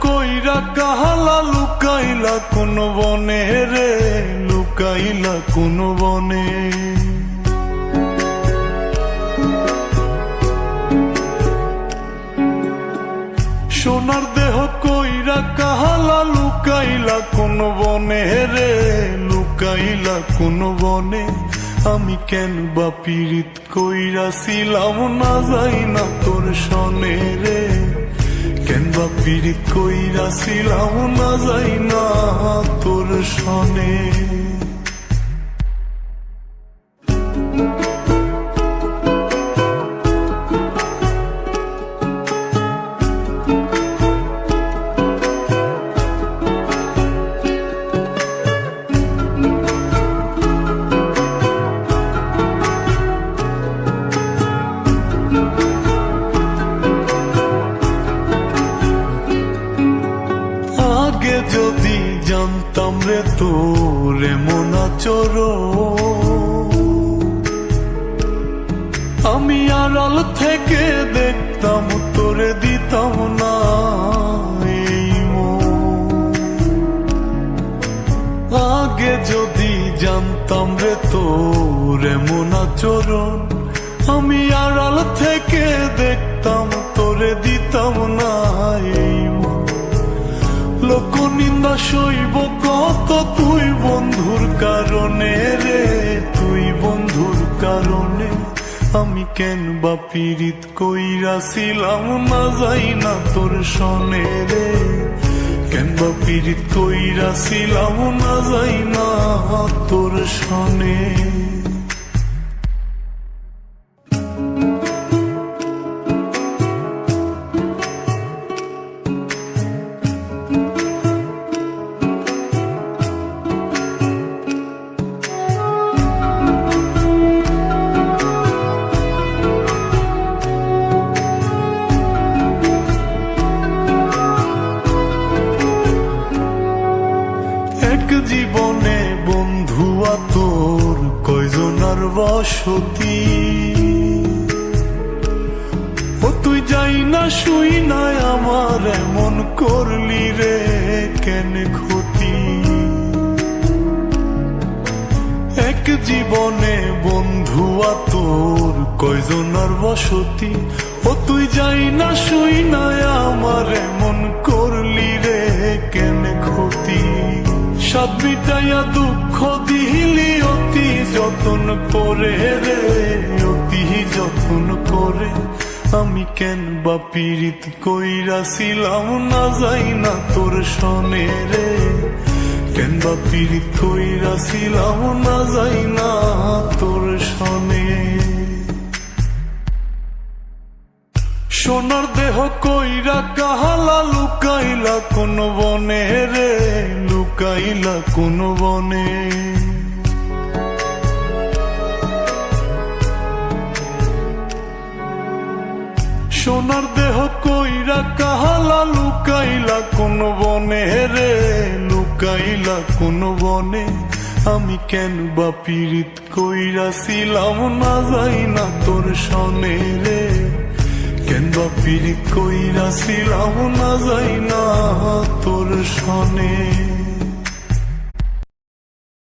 কইরা কাহালা লুকাইলা কোন বনে রে, লুকাইলা কোন বনে। সোনার দেহ কইরা কাহালা লুকাইলা কোন বনে রে, লুকাইলা কোন বনে। আমি কেন বা পীড়িত কইরাছিলাম না যাই না তোর সনে রে, কেন বা পীড়িত কইরাছিলাম না যাই না তোর সনে। আগে যদি জানতাম রে তোর এমন আচরণ, আমি আড়াল থেকে দেখতাম তোরে দিতাম না এই মন। আগে যদি জানতাম রে তোর এমন আচরণ, আমি আড়াল থেকে দেখতাম তোরে দিতাম না এই মন। লোক নিন্দা সইব কত তুই বন্ধুর কারণে রে, তুই বন্ধুর কারণে। আমি কেন বা পীড়িত কইরাছিলাম না যাই না তোর সনে রে, কেন বা পীড়িত কইরাছিলাম না যাই না তোর সনে। জীবনে বন্ধু তোর কয়জনার বসতি, ও তুই যাই না শুই নাই আমার এমন করলি রে কেন ক্ষতি। এক জীবনে বন্ধু তোর কয়জনার বসতি, ও তুই যাই না শুই নাই আমার এমন করলি রে কেন ক্ষতি। সাত মিটাইয়া দুঃখ দিলি অতি যতন করে রে, অতি যতন করে। আমি কেন বা পীড়িত কইরাছিলাম না যাই না তোর সনে রে, কেন বা পীড়িত কইরাছিলাম না যাই না তোর সনে। সোনার দেহ কইরা কাহালা লুকাইলা কোন বনে রে, লুকাইলা কোন বনে। সোনার দেহ কইরা কাহালা লুকাইলা কোন বনে রে, লুকাইলা কোন বনে। আমি কেন বা পীড়িত কইরাছিলাম না যাই না তোর সনে রে, কেন বা পীড়িত কইরাছিলাম না যাই না তোর সনে।